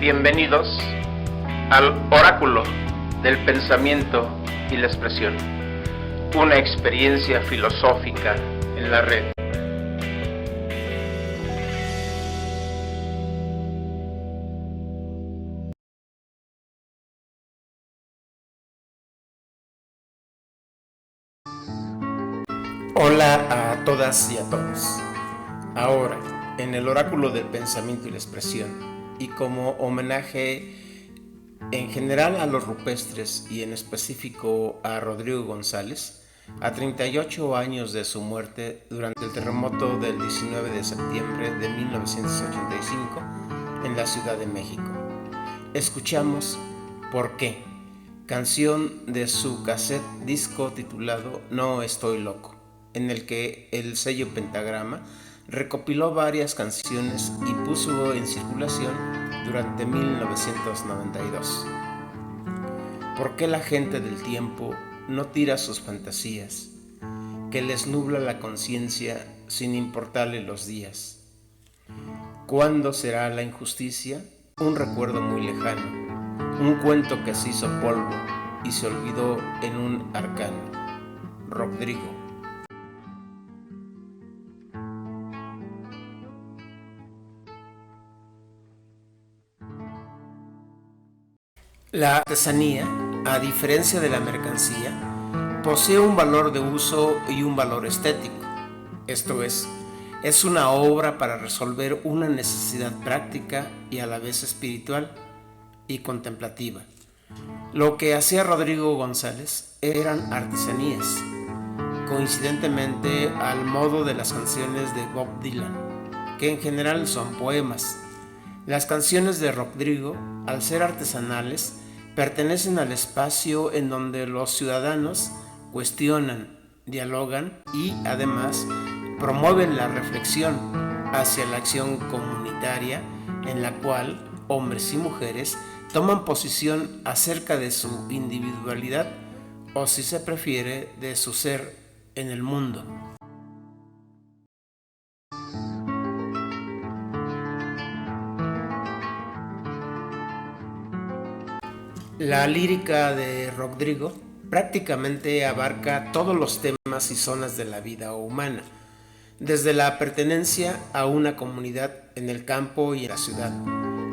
Bienvenidos al Oráculo del Pensamiento y la Expresión, una experiencia filosófica en la red. Hola a todas y a todos. Ahora, en el Oráculo del Pensamiento y la Expresión, y como homenaje en general a los rupestres y en específico a Rodrigo González, a 38 años de su muerte durante el terremoto del 19 de septiembre de 1985 en la Ciudad de México, escuchamos ¿Por qué?, canción de su cassette disco titulado No Estoy Loco, en el que el sello Pentagrama recopiló varias canciones y puso en circulación durante 1992. ¿Por qué la gente del tiempo no tira sus fantasías, que les nubla la conciencia sin importarle los días? ¿Cuándo será la injusticia? Un recuerdo muy lejano, un cuento que se hizo polvo y se olvidó en un arcano. Rodrigo. La artesanía, a diferencia de la mercancía, posee un valor de uso y un valor estético. Esto es una obra para resolver una necesidad práctica y a la vez espiritual y contemplativa. Lo que hacía Rodrigo González eran artesanías, coincidentemente al modo de las canciones de Bob Dylan, que en general son poemas. Las canciones de Rodrigo, al ser artesanales, pertenecen al espacio en donde los ciudadanos cuestionan, dialogan y, además, promueven la reflexión hacia la acción comunitaria en la cual hombres y mujeres toman posición acerca de su individualidad o, si se prefiere, de su ser en el mundo. La lírica de Rodrigo prácticamente abarca todos los temas y zonas de la vida humana, desde la pertenencia a una comunidad en el campo y en la ciudad,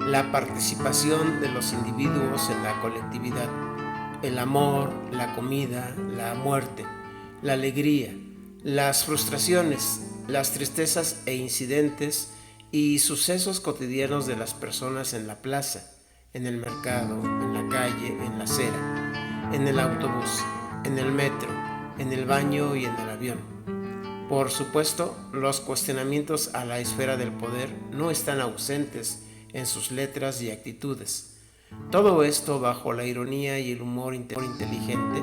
la participación de los individuos en la colectividad, el amor, la comida, la muerte, la alegría, las frustraciones, las tristezas e incidentes y sucesos cotidianos de las personas en la plaza, en el mercado, en la calle, en la acera, en el autobús, en el metro, en el baño y en el avión. Por supuesto, los cuestionamientos a la esfera del poder no están ausentes en sus letras y actitudes. Todo esto bajo la ironía y el humor inteligente,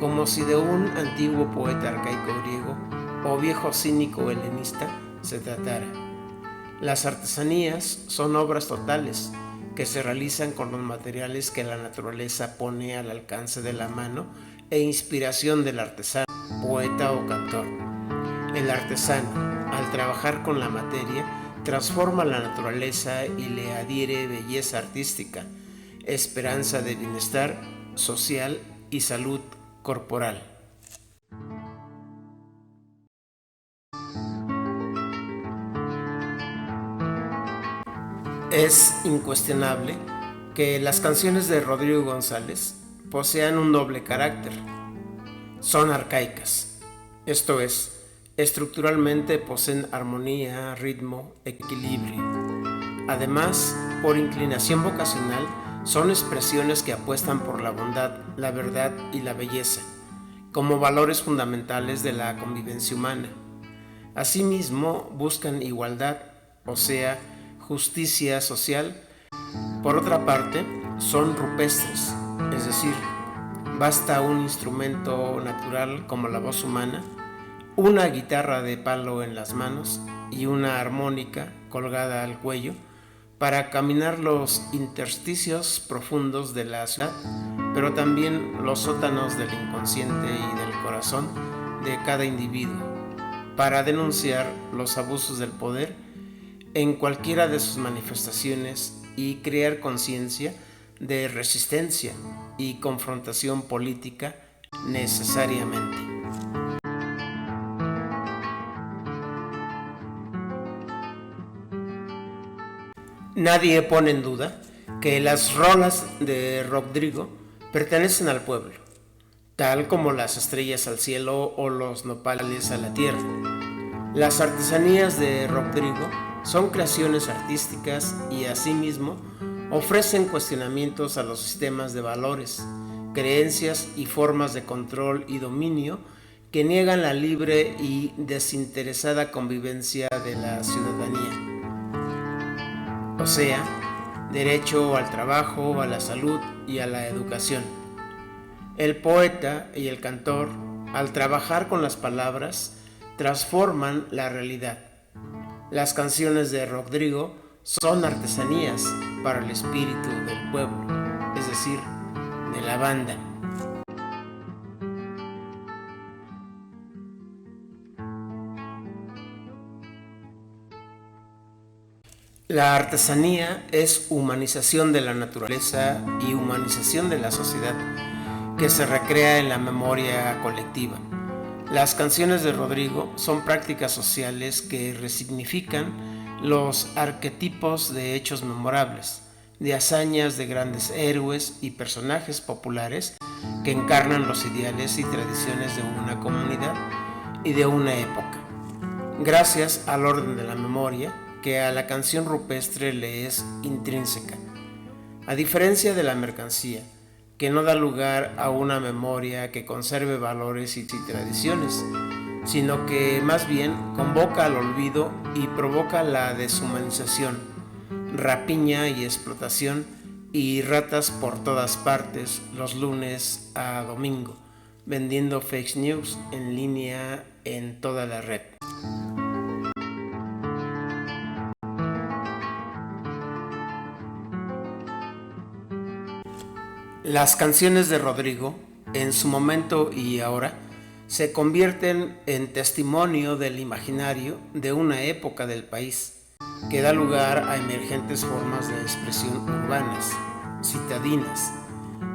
como si de un antiguo poeta arcaico griego o viejo cínico helenista se tratara. Las artesanías son obras totales que se realizan con los materiales que la naturaleza pone al alcance de la mano e inspiración del artesano, poeta o cantor. El artesano, al trabajar con la materia, transforma la naturaleza y le adhiere belleza artística, esperanza de bienestar social y salud corporal. Es incuestionable que las canciones de Rodrigo González posean un doble carácter. Son arcaicas, esto es, estructuralmente poseen armonía, ritmo, equilibrio. Además, por inclinación vocacional, son expresiones que apuestan por la bondad, la verdad y la belleza, como valores fundamentales de la convivencia humana. Asimismo, buscan igualdad, o sea, justicia social. Por otra parte, son rupestres, es decir, basta un instrumento natural como la voz humana, una guitarra de palo en las manos y una armónica colgada al cuello para caminar los intersticios profundos de la ciudad, pero también los sótanos del inconsciente y del corazón de cada individuo, para denunciar los abusos del poder en cualquiera de sus manifestaciones y crear conciencia de resistencia y confrontación política necesariamente. Nadie pone en duda que las rolas de Rodrigo pertenecen al pueblo, tal como las estrellas al cielo o los nopales a la tierra. Las artesanías de Rodrigo son creaciones artísticas y asimismo ofrecen cuestionamientos a los sistemas de valores, creencias y formas de control y dominio que niegan la libre y desinteresada convivencia de la ciudadanía. O sea, derecho al trabajo, a la salud y a la educación. El poeta y el cantor, al trabajar con las palabras, transforman la realidad. Las canciones de Rodrigo son artesanías para el espíritu del pueblo, es decir, de la banda. La artesanía es humanización de la naturaleza y humanización de la sociedad, que se recrea en la memoria colectiva. Las canciones de Rodrigo son prácticas sociales que resignifican los arquetipos de hechos memorables, de hazañas de grandes héroes y personajes populares que encarnan los ideales y tradiciones de una comunidad y de una época. Gracias al orden de la memoria, que a la canción rupestre le es intrínseca, a diferencia de la mercancía, que no da lugar a una memoria que conserve valores y tradiciones, sino que más bien convoca al olvido y provoca la deshumanización, rapiña y explotación y ratas por todas partes los lunes a domingo, vendiendo fake news en línea en toda la red. Las canciones de Rodrigo, en su momento y ahora, se convierten en testimonio del imaginario de una época del país, que da lugar a emergentes formas de expresión urbanas, citadinas,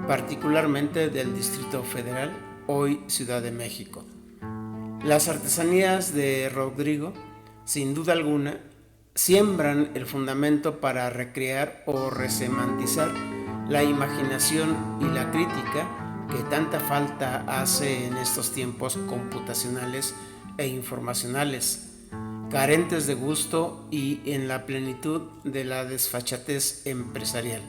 particularmente del Distrito Federal, hoy Ciudad de México. Las artesanías de Rodrigo, sin duda alguna, siembran el fundamento para recrear o resemantizar la imaginación y la crítica que tanta falta hace en estos tiempos computacionales e informacionales, carentes de gusto y en la plenitud de la desfachatez empresarial,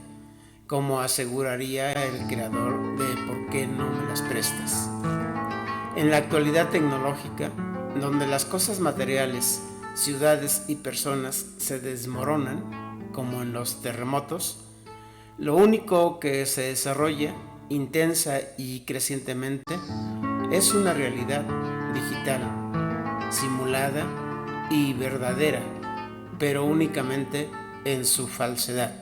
como aseguraría el creador de ¿Por qué no me las prestas? En la actualidad tecnológica, donde las cosas materiales, ciudades y personas se desmoronan, como en los terremotos, lo único que se desarrolla intensa y crecientemente es una realidad digital, simulada y verdadera, pero únicamente en su falsedad.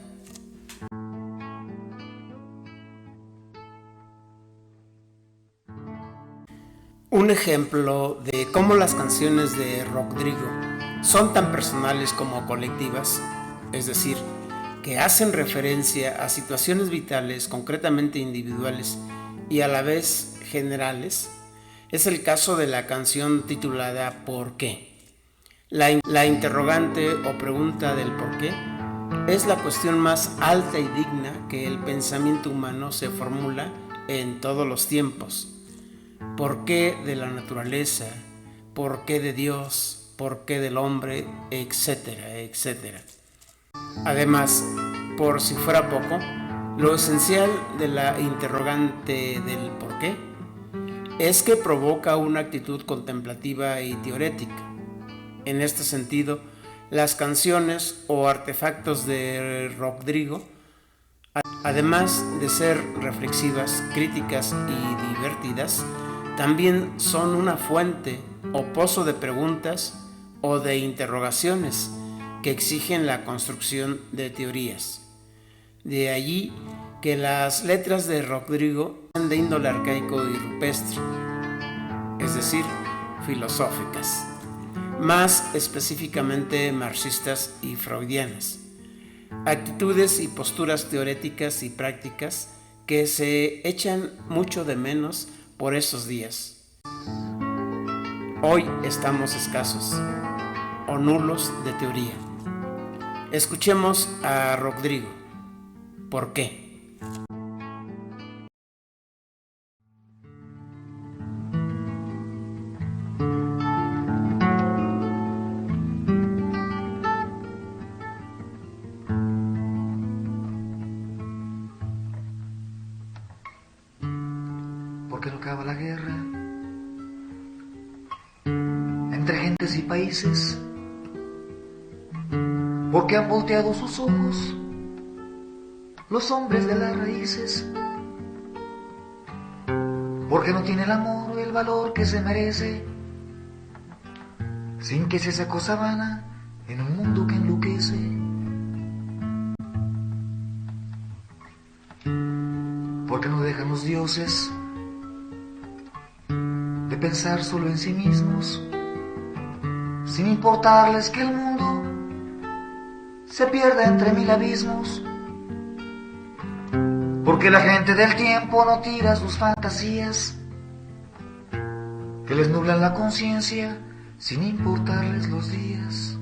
Un ejemplo de cómo las canciones de Rodrigo son tan personales como colectivas, es decir, que hacen referencia a situaciones vitales concretamente individuales y a la vez generales, es el caso de la canción titulada ¿Por qué? La interrogante o pregunta del por qué es la cuestión más alta y digna que el pensamiento humano se formula en todos los tiempos. ¿Por qué de la naturaleza? ¿Por qué de Dios? ¿Por qué del hombre? Etcétera, etcétera. Además, por si fuera poco, lo esencial de la interrogante del por qué es que provoca una actitud contemplativa y teorética. En este sentido, las canciones o artefactos de Rodrigo, además de ser reflexivas, críticas y divertidas, también son una fuente o pozo de preguntas o de interrogaciones que exigen la construcción de teorías. De allí que las letras de Rodrigo sean de índole arcaico y rupestre, es decir, filosóficas, más específicamente marxistas y freudianas. actitudes y posturas teoréticas y prácticas que se echan mucho de menos por esos días. Hoy estamos escasos o nulos de teoría. Escuchemos a Rodrigo. ¿Por qué? ¿Por qué no acaba la guerra entre gentes y países? ¿Por qué han volteado sus ojos los hombres de las raíces? ¿Por qué no tiene el amor el valor que se merece? Sin que sea esa cosa vana en un mundo que enloquece. ¿Por qué no dejan los dioses de pensar solo en sí mismos, sin importarles que el mundo se pierda entre mil abismos? Porque la gente del tiempo no tira sus fantasías que les nublan la conciencia sin importarles los días.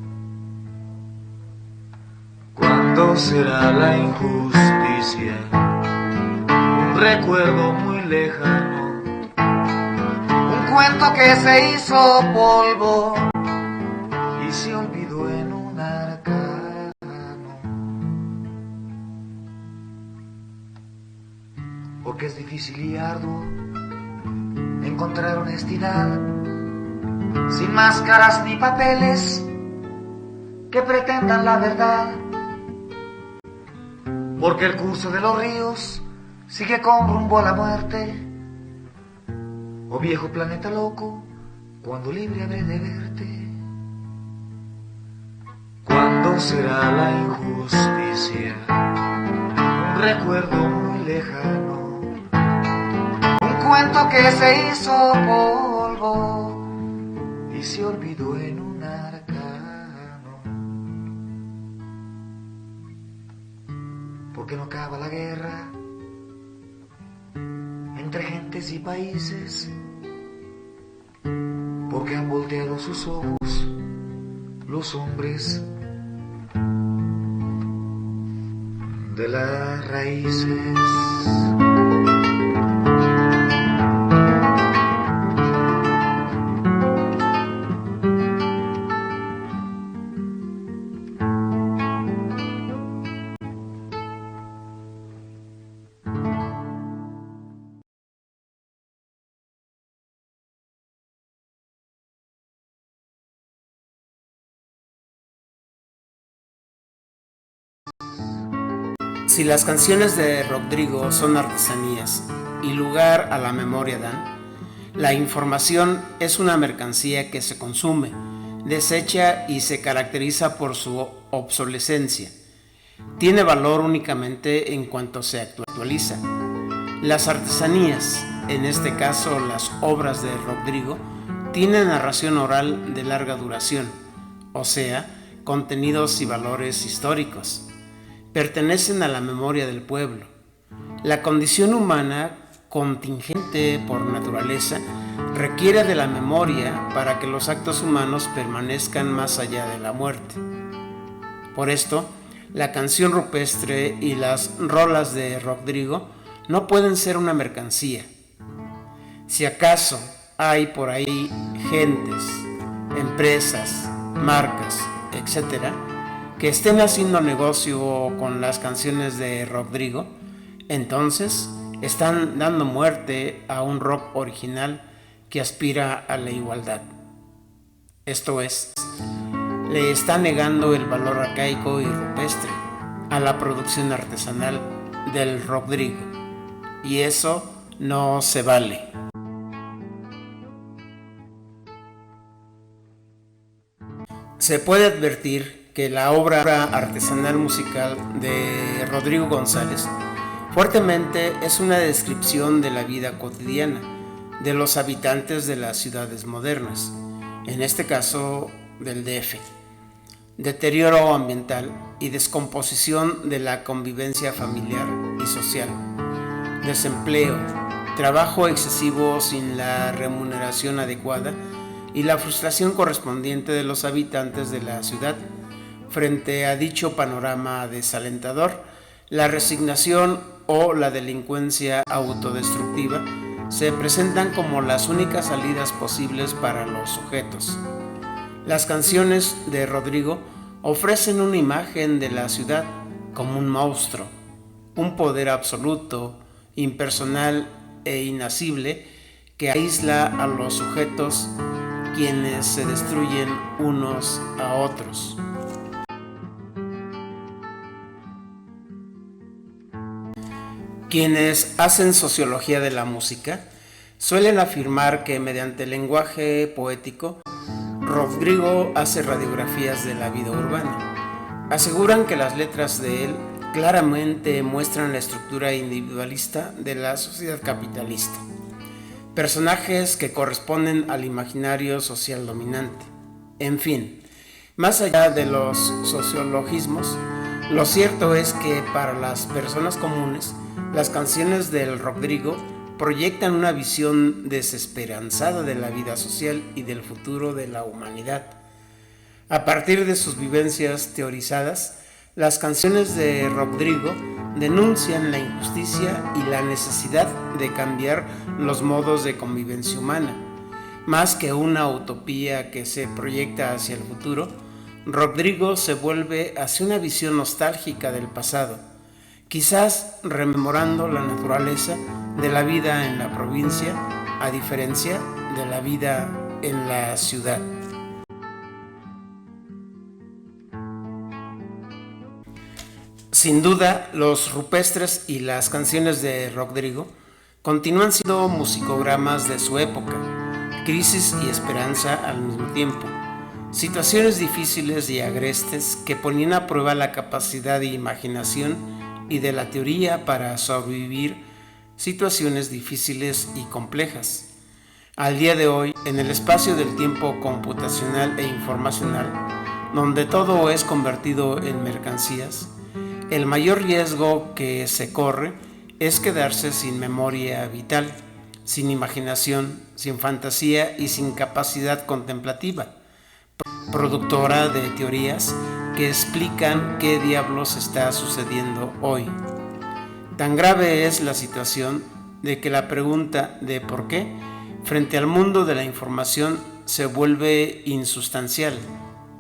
¿Cuándo será la injusticia un recuerdo muy lejano? Un cuento que se hizo polvo y se olvidó en un arcano. Porque es difícil y arduo encontrar honestidad sin máscaras ni papeles que pretendan la verdad. Porque el curso de los ríos sigue con rumbo a la muerte. Oh viejo planeta loco, cuando libre habré de verte. ¿Cuándo será la injusticia un recuerdo muy lejano? Un cuento que se hizo polvo y se olvidó en un arcano. ¿Por qué no acaba la guerra entre gentes y países? Porque han volteado sus ojos los hombres de las raíces. Si las canciones de Rodrigo son artesanías y lugar a la memoria dan, la información es una mercancía que se consume, desecha y se caracteriza por su obsolescencia. Tiene valor únicamente en cuanto se actualiza. Las artesanías, en este caso las obras de Rodrigo, tienen narración oral de larga duración, o sea, contenidos y valores históricos. Pertenecen a la memoria del pueblo. La condición humana, contingente por naturaleza, requiere de la memoria para que los actos humanos permanezcan más allá de la muerte. Por esto, la canción rupestre y las rolas de Rodrigo no pueden ser una mercancía. Si acaso hay por ahí gentes, empresas, marcas, etc., que estén haciendo negocio con las canciones de Rodrigo, entonces están dando muerte a un rock original que aspira a la igualdad. Esto es, le está negando el valor arcaico y rupestre a la producción artesanal del Rodrigo, y eso no se vale. Se puede advertir que la obra artesanal musical de Rodrigo González fuertemente es una descripción de la vida cotidiana de los habitantes de las ciudades modernas, en este caso del DF. Deterioro ambiental, y descomposición de la convivencia familiar y social, desempleo, trabajo excesivo sin la remuneración adecuada y la frustración correspondiente de los habitantes de la ciudad. Frente a dicho panorama desalentador, la resignación o la delincuencia autodestructiva se presentan como las únicas salidas posibles para los sujetos. Las canciones de Rodrigo ofrecen una imagen de la ciudad como un monstruo, un poder absoluto, impersonal e inacible que aísla a los sujetos, quienes se destruyen unos a otros. Quienes hacen sociología de la música suelen afirmar que mediante el lenguaje poético, Rodrigo hace radiografías de la vida urbana. Aseguran que las letras de él claramente muestran la estructura individualista de la sociedad capitalista, personajes que corresponden al imaginario social dominante. En fin, más allá de los sociologismos, lo cierto es que para las personas comunes, las canciones del Rodrigo proyectan una visión desesperanzada de la vida social y del futuro de la humanidad. A partir de sus vivencias teorizadas, las canciones de Rodrigo denuncian la injusticia y la necesidad de cambiar los modos de convivencia humana. Más que una utopía que se proyecta hacia el futuro, Rodrigo se vuelve hacia una visión nostálgica del pasado, quizás rememorando la naturaleza de la vida en la provincia, a diferencia de la vida en la ciudad. Sin duda, los rupestres y las canciones de Rodrigo continúan siendo musicogramas de su época, crisis y esperanza al mismo tiempo, situaciones difíciles y agrestes que ponían a prueba la capacidad de imaginación y de la teoría para sobrevivir situaciones difíciles y complejas. Al día de hoy, en el espacio del tiempo computacional e informacional, donde todo es convertido en mercancías, el mayor riesgo que se corre es quedarse sin memoria vital, sin imaginación, sin fantasía y sin capacidad contemplativa, productora de teorías que explican qué diablos está sucediendo hoy. Tan grave es la situación de que la pregunta de por qué frente al mundo de la información se vuelve insustancial,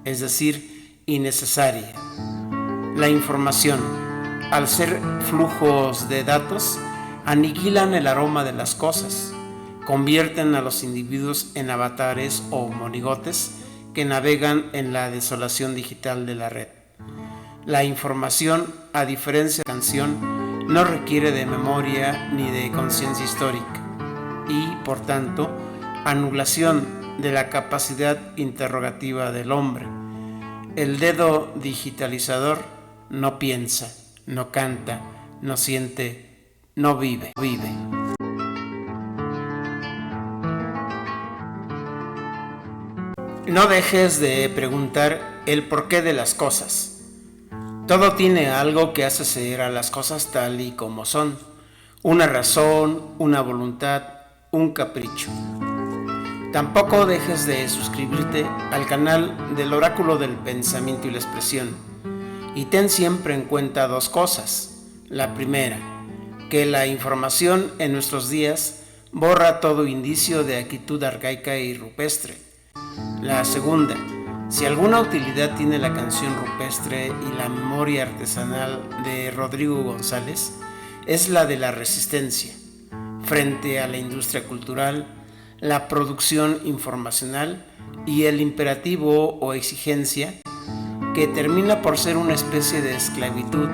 es decir, innecesaria. La información, al ser flujos de datos, aniquilan el aroma de las cosas, convierten a los individuos en avatares o monigotes que navegan en la desolación digital de la red. La información, a diferencia de la canción, no requiere de memoria ni de conciencia histórica y, por tanto, anulación de la capacidad interrogativa del hombre. El dedo digitalizador no piensa, no canta, no siente, no vive. No dejes de preguntar el porqué de las cosas. Todo tiene algo que hace ser a las cosas tal y como son. Una razón, una voluntad, un capricho. Tampoco dejes de suscribirte al canal del Oráculo del Pensamiento y la Expresión. Y ten siempre en cuenta dos cosas. La primera, que la información en nuestros días borra todo indicio de actitud arcaica y rupestre. La segunda, si alguna utilidad tiene la canción rupestre y la memoria artesanal de Rodrigo González, es la de la resistencia frente a la industria cultural, la producción informacional y el imperativo o exigencia que termina por ser una especie de esclavitud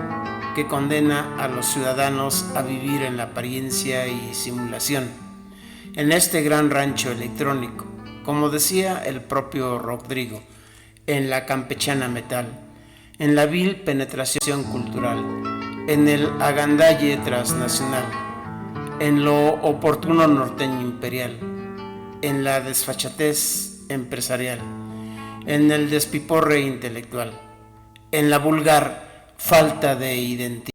que condena a los ciudadanos a vivir en la apariencia y simulación, en este gran rancho electrónico, como decía el propio Rodrigo, en la campechana metal, en la vil penetración cultural, en el agandalle transnacional, en lo oportuno norteño imperial, en la desfachatez empresarial, en el despiporre intelectual, en la vulgar falta de identidad.